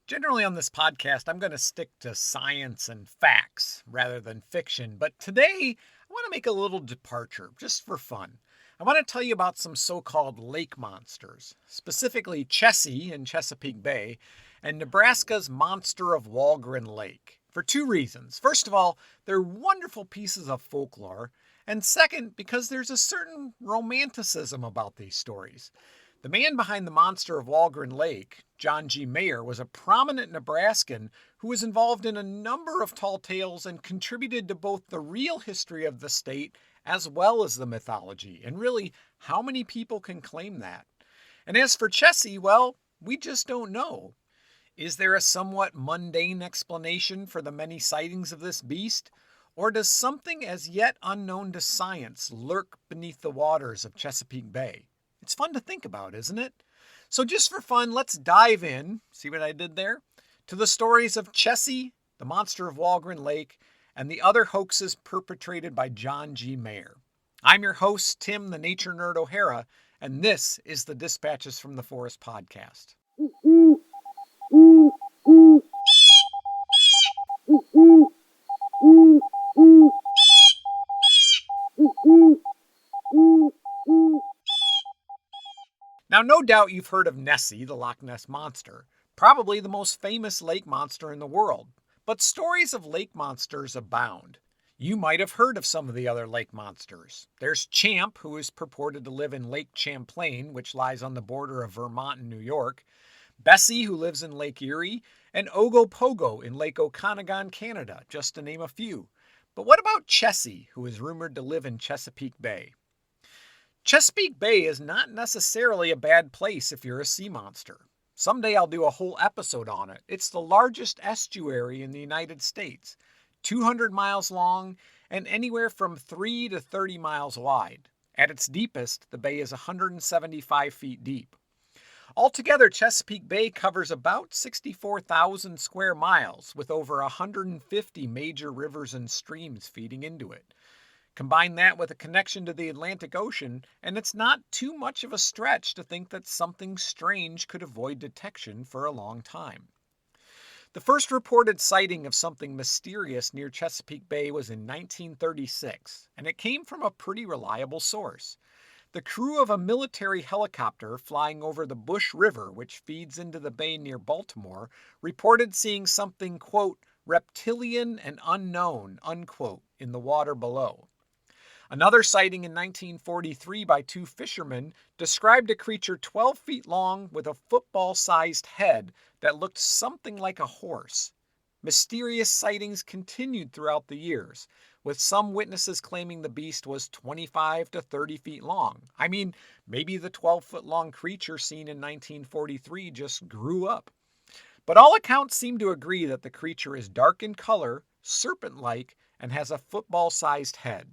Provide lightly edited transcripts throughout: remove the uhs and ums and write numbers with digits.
Generally, on this podcast, I'm going to stick to science and facts rather than fiction, but today I want to make a little departure just for fun. I want to tell you about some so called lake monsters, specifically Chessie in Chesapeake Bay and Nebraska's monster of Walgren Lake, for two reasons. First of all, they're wonderful pieces of folklore, and second, because there's a certain romanticism about these stories. The man behind the monster of Walgren Lake, John G. Maher, was a prominent Nebraskan who was involved in a number of tall tales and contributed to both the real history of the state as well as the mythology. And really, how many people can claim that? And as for Chessie, well, we just don't know. Is there a somewhat mundane explanation for the many sightings of this beast? Or does something as yet unknown to science lurk beneath the waters of Chesapeake Bay? It's fun to think about, isn't it? So just for fun, let's dive in, see what I did there, to the stories of Chessie, the monster of Walgren Lake, and the other hoaxes perpetrated by John G. Maher. I'm your host, Tim the Nature Nerd O'Hara, and this is the Dispatches from the Forest podcast. Now, no doubt you've heard of Nessie, the Loch Ness Monster, probably the most famous lake monster in the world. But stories of lake monsters abound. You might have heard of some of the other lake monsters. There's Champ, who is purported to live in Lake Champlain, which lies on the border of Vermont and New York, Bessie, who lives in Lake Erie, and Ogopogo in Lake Okanagan, Canada, just to name a few. But what about Chessie, who is rumored to live in Chesapeake Bay? Chesapeake Bay is not necessarily a bad place if you're a sea monster. Someday I'll do a whole episode on it. It's the largest estuary in the United States, 200 miles long and anywhere from 3 to 30 miles wide. At its deepest, the bay is 175 feet deep. Altogether, Chesapeake Bay covers about 64,000 square miles, with over 150 major rivers and streams feeding into it. Combine that with a connection to the Atlantic Ocean, and it's not too much of a stretch to think that something strange could avoid detection for a long time. The first reported sighting of something mysterious near Chesapeake Bay was in 1936, and it came from a pretty reliable source. The crew of a military helicopter flying over the Bush River, which feeds into the bay near Baltimore, reported seeing something, quote, reptilian and unknown, unquote, in the water below. Another sighting in 1943 by two fishermen described a creature 12 feet long with a football-sized head that looked something like a horse. Mysterious sightings continued throughout the years, with some witnesses claiming the beast was 25 to 30 feet long. I mean, maybe the 12-foot-long creature seen in 1943 just grew up. But all accounts seem to agree that the creature is dark in color, serpent-like, and has a football-sized head.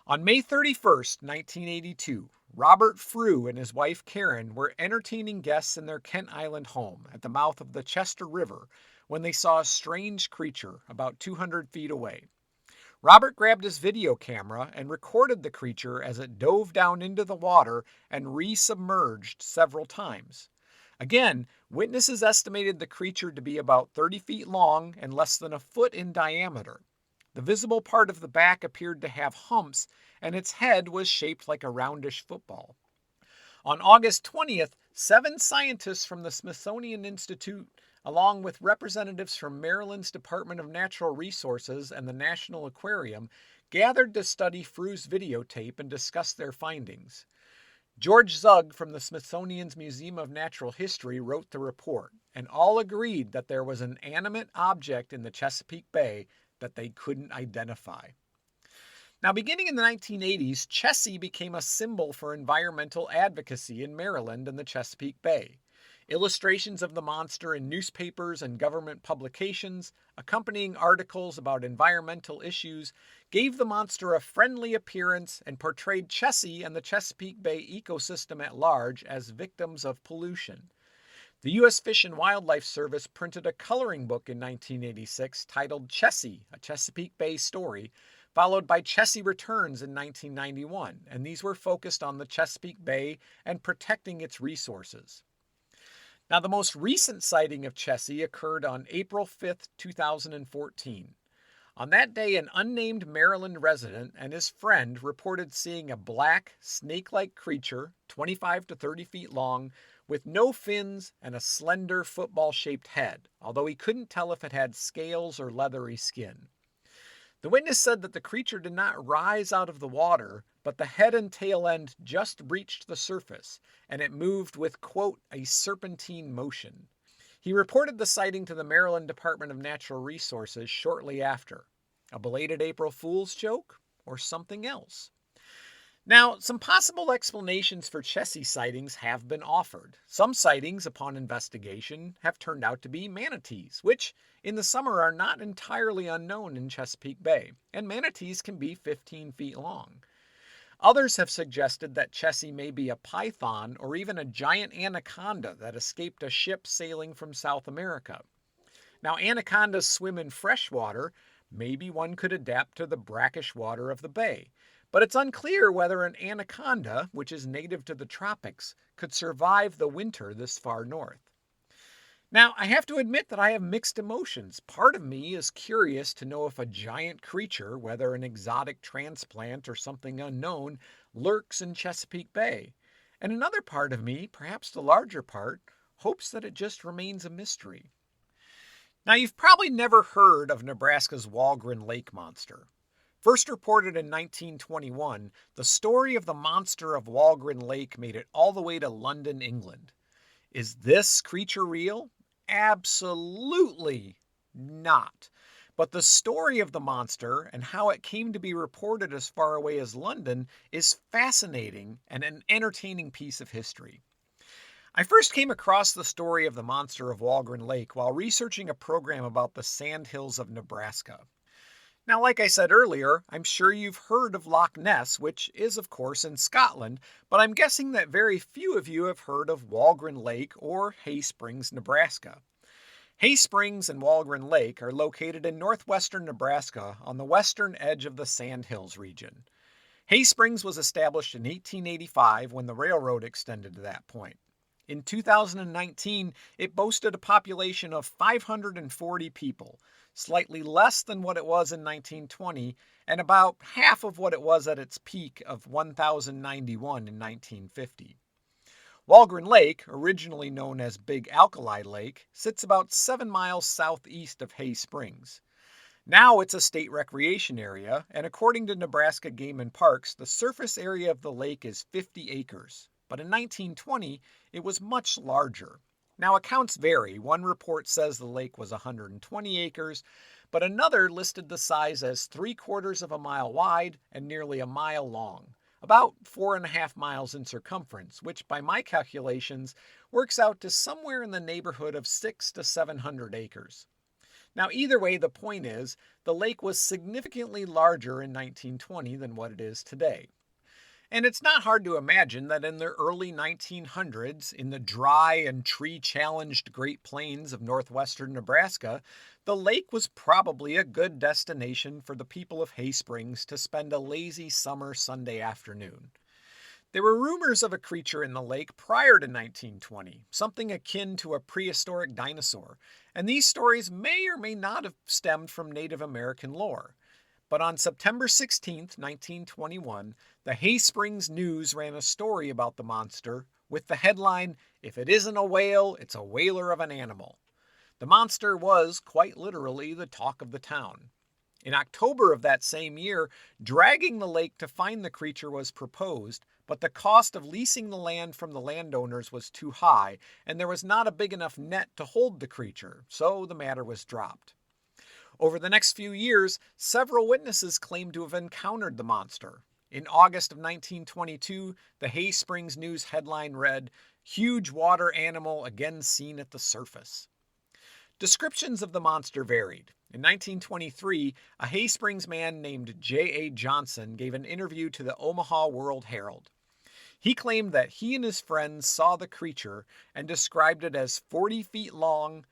On May 31st, 1982, Robert Frew and his wife Karen were entertaining guests in their Kent Island home at the mouth of the Chester River when they saw a strange creature about 200 feet away. Robert grabbed his video camera and recorded the creature as it dove down into the water and re-submerged several times. Again, witnesses estimated the creature to be about 30 feet long and less than a foot in diameter. The visible part of the back appeared to have humps, and its head was shaped like a roundish football. On August 20th, 7 scientists from the Smithsonian Institute, along with representatives from Maryland's Department of Natural Resources and the National Aquarium, gathered to study Frew's videotape and discuss their findings. George Zug from the Smithsonian's Museum of Natural History wrote the report, and all agreed that there was an animate object in the Chesapeake Bay that they couldn't identify. Now, beginning in the 1980s, Chessie became a symbol for environmental advocacy in Maryland and the Chesapeake Bay. Illustrations of the monster in newspapers and government publications, accompanying articles about environmental issues, gave the monster a friendly appearance and portrayed Chessie and the Chesapeake Bay ecosystem at large as victims of pollution. The U.S. Fish and Wildlife Service printed a coloring book in 1986 titled Chessie, A Chesapeake Bay Story, followed by Chessie Returns in 1991, and these were focused on the Chesapeake Bay and protecting its resources. Now, the most recent sighting of Chessie occurred on April 5th, 2014. On that day, an unnamed Maryland resident and his friend reported seeing a black, snake-like creature, 25 to 30 feet long, with no fins and a slender football-shaped head, although he couldn't tell if it had scales or leathery skin. The witness said that the creature did not rise out of the water, but the head and tail end just breached the surface, and it moved with, quote, a serpentine motion. He reported the sighting to the Maryland Department of Natural Resources shortly after. A belated April Fool's joke or something else? Now, some possible explanations for Chessie sightings have been offered. Some sightings, upon investigation, have turned out to be manatees, which in the summer are not entirely unknown in Chesapeake Bay, and manatees can be 15 feet long. Others have suggested that Chessie may be a python or even a giant anaconda that escaped a ship sailing from South America. Now, anacondas swim in fresh water. Maybe one could adapt to the brackish water of the bay. But it's unclear whether an anaconda, which is native to the tropics, could survive the winter this far north. Now, I have to admit that I have mixed emotions. Part of me is curious to know if a giant creature, whether an exotic transplant or something unknown, lurks in Chesapeake Bay. And another part of me, perhaps the larger part, hopes that it just remains a mystery. Now, you've probably never heard of Nebraska's Walgren lake monster. First reported in 1921, the story of the monster of Walgren Lake made it all the way to London, England. Is this creature real? Absolutely not. But the story of the monster and how it came to be reported as far away as London is fascinating and an entertaining piece of history. I first came across the story of the monster of Walgren Lake while researching a program about the sandhills of Nebraska. Now, like I said earlier, I'm sure you've heard of Loch Ness, which is, of course, in Scotland, but I'm guessing that very few of you have heard of Walgren Lake or Hay Springs, Nebraska. Hay Springs and Walgren Lake are located in northwestern Nebraska on the western edge of the Sandhills region. Hay Springs was established in 1885 when the railroad extended to that point. In 2019, it boasted a population of 540 people, slightly less than what it was in 1920, and about half of what it was at its peak of 1,091 in 1950. Walgren Lake, originally known as Big Alkali Lake, sits about 7 miles southeast of Hay Springs. Now it's a state recreation area, and according to Nebraska Game and Parks, the surface area of the lake is 50 acres. But in 1920, it was much larger. Now, accounts vary. One report says the lake was 120 acres, but another listed the size as 3/4 of a mile wide and nearly a mile long, about 4.5 miles in circumference, which by my calculations works out to somewhere in the neighborhood of 600 to 700 acres. Now, either way, the point is, the lake was significantly larger in 1920 than what it is today. And it's not hard to imagine that in the early 1900s, in the dry and tree-challenged Great Plains of northwestern Nebraska, the lake was probably a good destination for the people of Hay Springs to spend a lazy summer Sunday afternoon. There were rumors of a creature in the lake prior to 1920, something akin to a prehistoric dinosaur, and these stories may or may not have stemmed from Native American lore. But on September 16, 1921, the Hay Springs News ran a story about the monster with the headline, "If it isn't a whale, it's a whaler of an animal." The monster was, quite literally, the talk of the town. In October of that same year, dragging the lake to find the creature was proposed, but the cost of leasing the land from the landowners was too high, and there was not a big enough net to hold the creature, so the matter was dropped. Over the next few years, several witnesses claimed to have encountered the monster. In August of 1922, the Hay Springs News headline read, "Huge water animal again seen at the surface." Descriptions of the monster varied. In 1923, a Hay Springs man named J.A. Johnson gave an interview to the Omaha World Herald. He claimed that he and his friends saw the creature and described it as 40 feet long,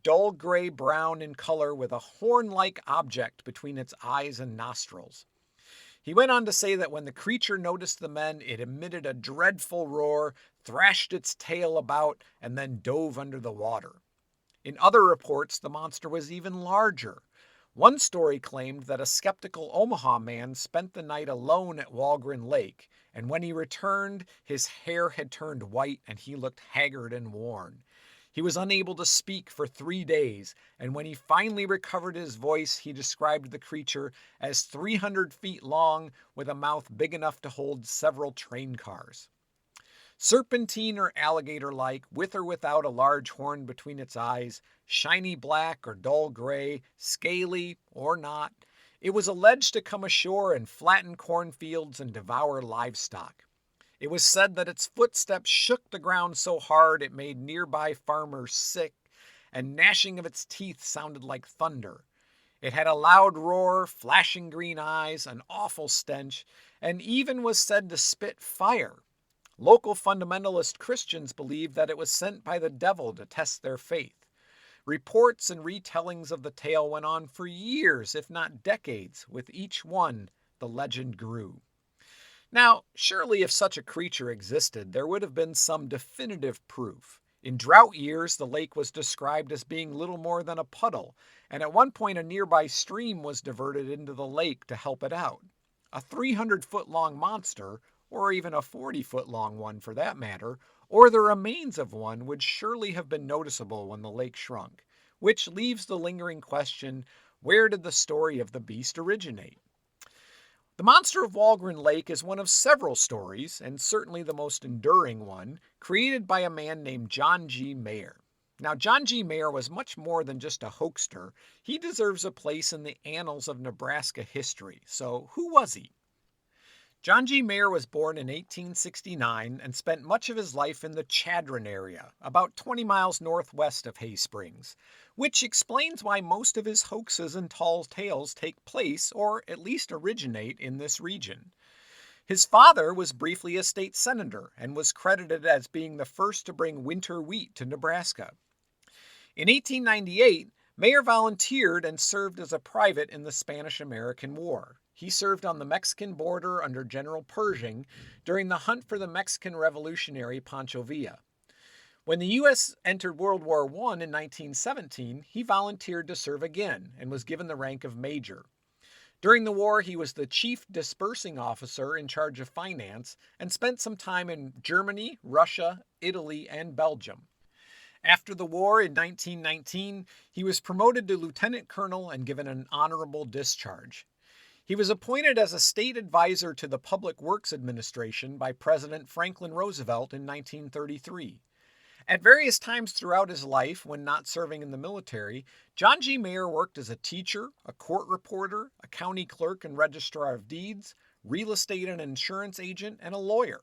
dull gray-brown in color with a horn-like object between its eyes and nostrils. He went on to say that when the creature noticed the men, it emitted a dreadful roar, thrashed its tail about, and then dove under the water. In other reports, the monster was even larger. One story claimed that a skeptical Omaha man spent the night alone at Walgren Lake, and when he returned, his hair had turned white and he looked haggard and worn. He was unable to speak for 3 days, and when he finally recovered his voice, he described the creature as 300 feet long with a mouth big enough to hold several train cars. Serpentine or alligator-like, with or without a large horn between its eyes, shiny black or dull gray, scaly or not, it was alleged to come ashore and flatten cornfields and devour livestock. It was said that its footsteps shook the ground so hard it made nearby farmers sick, and gnashing of its teeth sounded like thunder. It had a loud roar, flashing green eyes, an awful stench, and even was said to spit fire. Local fundamentalist Christians believed that it was sent by the devil to test their faith. Reports and retellings of the tale went on for years, if not decades. With each one, the legend grew. Now, surely if such a creature existed, there would have been some definitive proof. In drought years, the lake was described as being little more than a puddle, and at one point a nearby stream was diverted into the lake to help it out. A 300-foot-long monster, or even a 40-foot-long one for that matter, or the remains of one would surely have been noticeable when the lake shrunk, which leaves the lingering question, where did the story of the beast originate? The monster of Walgren Lake is one of several stories, and certainly the most enduring one, created by a man named John G. Maher. Now, John G. Maher was much more than just a hoaxer. He deserves a place in the annals of Nebraska history. So, who was he? John G. Maher was born in 1869 and spent much of his life in the Chadron area, about 20 miles northwest of Hay Springs, which explains why most of his hoaxes and tall tales take place, or at least originate, in this region. His father was briefly a state senator and was credited as being the first to bring winter wheat to Nebraska. In 1898, Maher volunteered and served as a private in the Spanish-American War. He served on the Mexican border under General Pershing during the hunt for the Mexican revolutionary Pancho Villa. When the U.S. entered World War I in 1917, he volunteered to serve again and was given the rank of major. During the war, he was the chief dispersing officer in charge of finance and spent some time in Germany, Russia, Italy, and Belgium. After the war in 1919, he was promoted to lieutenant colonel and given an honorable discharge. He was appointed as a state advisor to the Public Works Administration by President Franklin Roosevelt in 1933. At various times throughout his life, when not serving in the military, John G. Maher worked as a teacher, a court reporter, a county clerk and registrar of deeds, real estate and insurance agent, and a lawyer.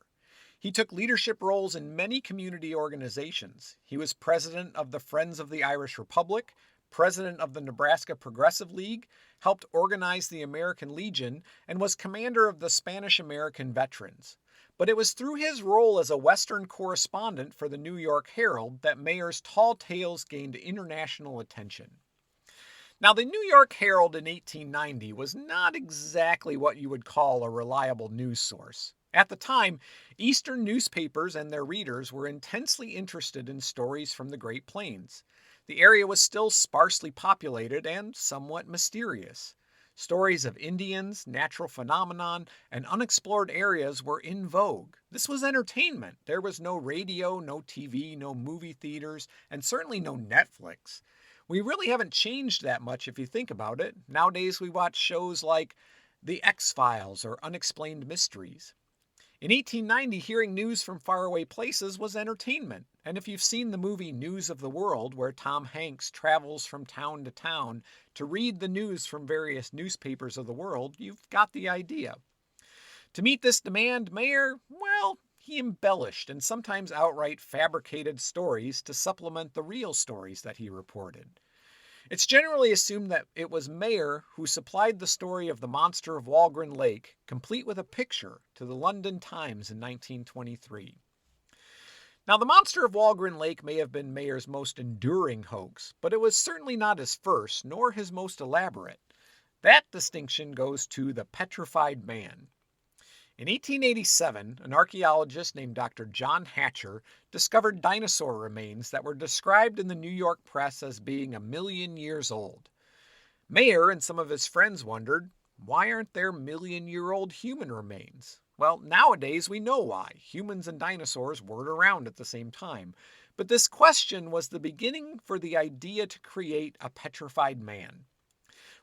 He took leadership roles in many community organizations. He was president of the Friends of the Irish Republic, president of the Nebraska Progressive League, helped organize the American Legion, and was commander of the Spanish-American Veterans. But it was through his role as a Western correspondent for the New York Herald that Maher's tall tales gained international attention. Now, the New York Herald in 1890 was not exactly what you would call a reliable news source. At the time, Eastern newspapers and their readers were intensely interested in stories from the Great Plains. The area was still sparsely populated and somewhat mysterious. Stories of Indians, natural phenomenon, and unexplored areas were in vogue. This was entertainment. There was no radio, no TV, no movie theaters, and certainly no Netflix. We really haven't changed that much if you think about it. Nowadays we watch shows like The X-Files or Unexplained Mysteries. In 1890, hearing news from faraway places was entertainment. And if you've seen the movie News of the World, where Tom Hanks travels from town to town to read the news from various newspapers of the world, you've got the idea. To meet this demand, Maher, well, he embellished and sometimes outright fabricated stories to supplement the real stories that he reported. It's generally assumed that it was Maher who supplied the story of the monster of Walgren Lake, complete with a picture, to the London Times in 1923. Now, the monster of Walgren Lake may have been Maher's most enduring hoax, but it was certainly not his first, nor his most elaborate. That distinction goes to the petrified man. In 1887, an archaeologist named Dr. John Hatcher discovered dinosaur remains that were described in the New York press as being 1,000,000 years old. Maher and some of his friends wondered, why aren't there million-year-old human remains? Well, nowadays we know why. Humans and dinosaurs weren't around at the same time. But this question was the beginning for the idea to create a petrified man.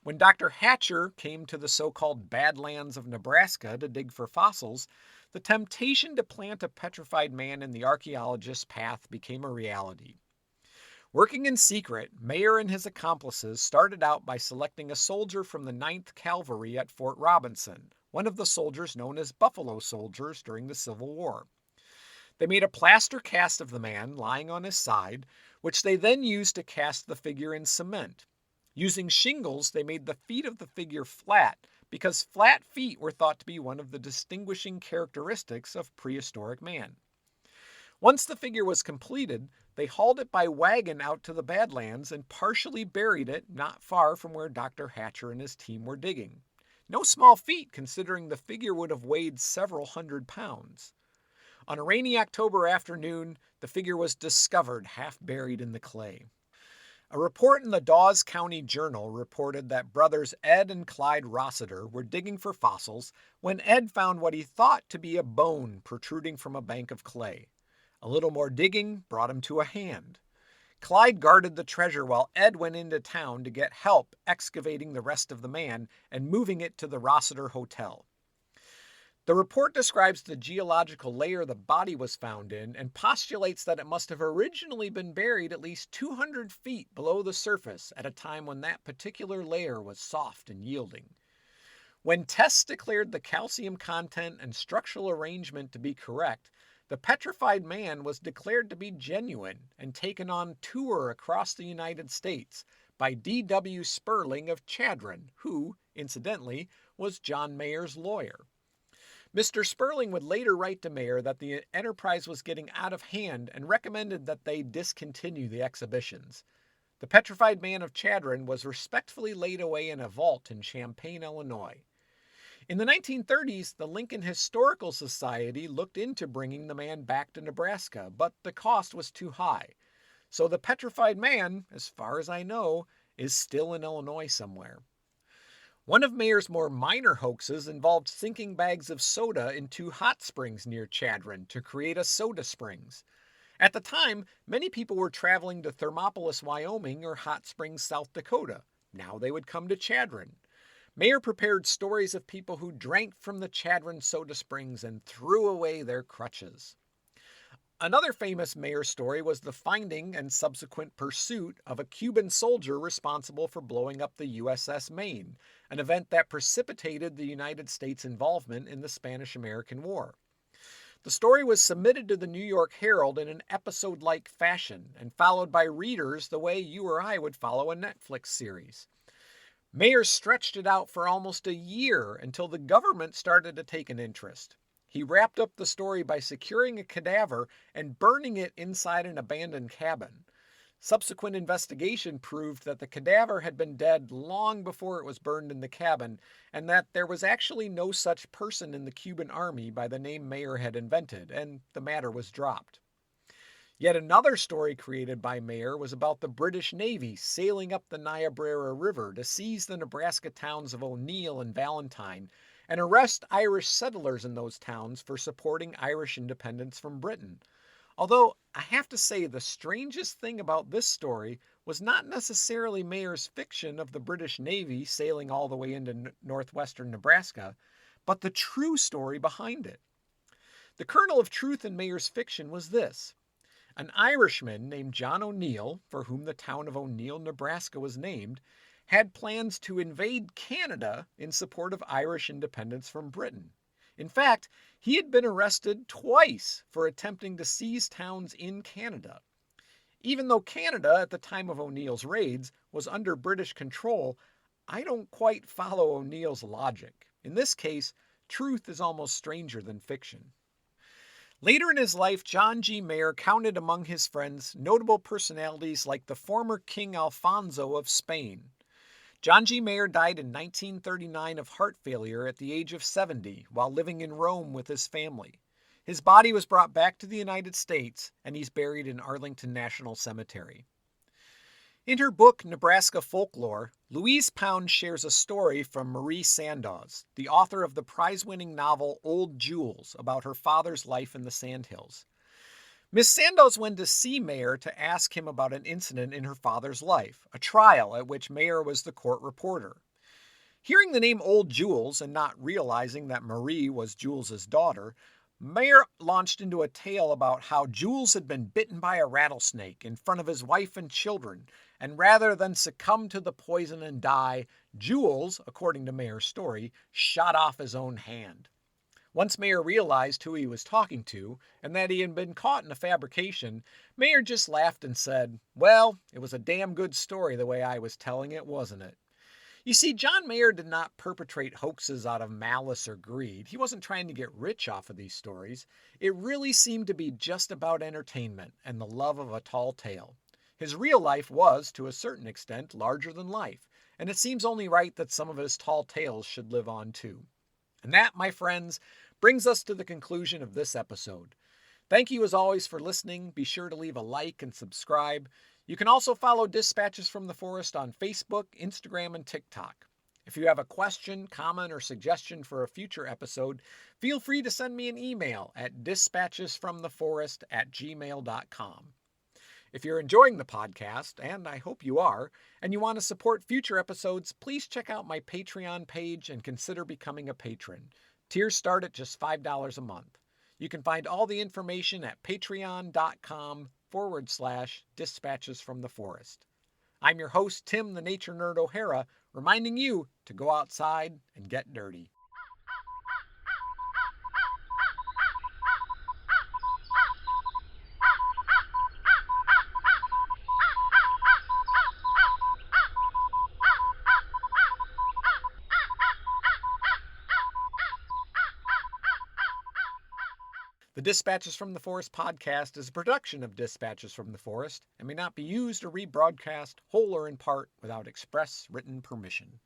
When Dr. Hatcher came to the so-called Badlands of Nebraska to dig for fossils, the temptation to plant a petrified man in the archaeologist's path became a reality. Working in secret, Maher and his accomplices started out by selecting a soldier from the 9th Cavalry at Fort Robinson, one of the soldiers known as Buffalo Soldiers during the Civil War. They made a plaster cast of the man lying on his side, which they then used to cast the figure in cement. Using shingles, they made the feet of the figure flat, because flat feet were thought to be one of the distinguishing characteristics of prehistoric man. Once the figure was completed, they hauled it by wagon out to the Badlands and partially buried it not far from where Dr. Hatcher and his team were digging. No small feat, considering the figure would have weighed several hundred pounds. On a rainy October afternoon, the figure was discovered half buried in the clay. A report in the Dawes County Journal reported that brothers Ed and Clyde Rossiter were digging for fossils when Ed found what he thought to be a bone protruding from a bank of clay. A little more digging brought him to a hand. Clyde guarded the treasure while Ed went into town to get help excavating the rest of the man and moving it to the Rossiter Hotel. The report describes the geological layer the body was found in and postulates that it must have originally been buried at least 200 feet below the surface at a time when that particular layer was soft and yielding. When tests declared the calcium content and structural arrangement to be correct, the petrified man was declared to be genuine and taken on tour across the United States by D.W. Sperling of Chadron, who, incidentally, was John Maher's lawyer. Mr. Sperling would later write to Maher that the enterprise was getting out of hand and recommended that they discontinue the exhibitions. The petrified man of Chadron was respectfully laid away in a vault in Champaign, Illinois. In the 1930s, the Lincoln Historical Society looked into bringing the man back to Nebraska, but the cost was too high. So the petrified man, as far as I know, is still in Illinois somewhere. One of Maher's more minor hoaxes involved sinking bags of soda in 2 hot springs near Chadron to create a soda springs. At the time, many people were traveling to Thermopolis, Wyoming or Hot Springs, South Dakota. Now they would come to Chadron. Maher prepared stories of people who drank from the Chadron soda springs and threw away their crutches. Another famous Maher story was the finding and subsequent pursuit of a Cuban soldier responsible for blowing up the USS Maine, an event that precipitated the United States' involvement in the Spanish-American War. The story was submitted to the New York Herald in an episode-like fashion and followed by readers the way you or I would follow a Netflix series. Maher stretched it out for almost a year until the government started to take an interest. He wrapped up the story by securing a cadaver and burning it inside an abandoned cabin. Subsequent investigation proved that the cadaver had been dead long before it was burned in the cabin, and that there was actually no such person in the Cuban army by the name Maher had invented, and the matter was dropped. Yet another story created by Maher was about the British Navy sailing up the Niobrara River to seize the Nebraska towns of O'Neill and Valentine and arrest Irish settlers in those towns for supporting Irish independence from Britain. Although, I have to say the strangest thing about this story was not necessarily Maher's fiction of the British Navy sailing all the way into northwestern Nebraska, but the true story behind it. The kernel of truth in Maher's fiction was this. An Irishman named John O'Neill, for whom the town of O'Neill, Nebraska was named, had plans to invade Canada in support of Irish independence from Britain. In fact, he had been arrested twice for attempting to seize towns in Canada. Even though Canada, at the time of O'Neill's raids, was under British control, I don't quite follow O'Neill's logic. In this case, truth is almost stranger than fiction. Later in his life, John G. Maher counted among his friends notable personalities like the former King Alfonso of Spain. John G. Maher died in 1939 of heart failure at the age of 70 while living in Rome with his family. His body was brought back to the United States, and he's buried in Arlington National Cemetery. In her book, Nebraska Folklore, Louise Pound shares a story from Marie Sandoz, the author of the prize-winning novel Old Jewels, about her father's life in the Sandhills. Miss Sandoz went to see Maher to ask him about an incident in her father's life, a trial at which Maher was the court reporter. Hearing the name Old Jewels and not realizing that Marie was Jules's daughter, Maher launched into a tale about how Jules had been bitten by a rattlesnake in front of his wife and children, and rather than succumb to the poison and die, Jules, according to Maher's story, shot off his own hand. Once Maher realized who he was talking to, and that he had been caught in a fabrication, Maher just laughed and said, "Well, it was a damn good story the way I was telling it, wasn't it?" You see, John Maher did not perpetrate hoaxes out of malice or greed. He wasn't trying to get rich off of these stories. It really seemed to be just about entertainment and the love of a tall tale. His real life was, to a certain extent, larger than life, and it seems only right that some of his tall tales should live on too. And that, my friends, brings us to the conclusion of this episode. Thank you as always for listening. Be sure to leave a like and subscribe. You can also follow Dispatches from the Forest on Facebook, Instagram, and TikTok. If you have a question, comment, or suggestion for a future episode, feel free to send me an email at dispatchesfromtheforest@gmail.com. If you're enjoying the podcast, and I hope you are, and you want to support future episodes, please check out my Patreon page and consider becoming a patron. Tiers start at just $5 a month. You can find all the information at patreon.com/Dispatches from the Forest. I'm your host, Tim the Nature Nerd O'Hara, reminding you to go outside and get dirty. The Dispatches from the Forest podcast is a production of Dispatches from the Forest and may not be used or rebroadcast, whole or in part, without express written permission.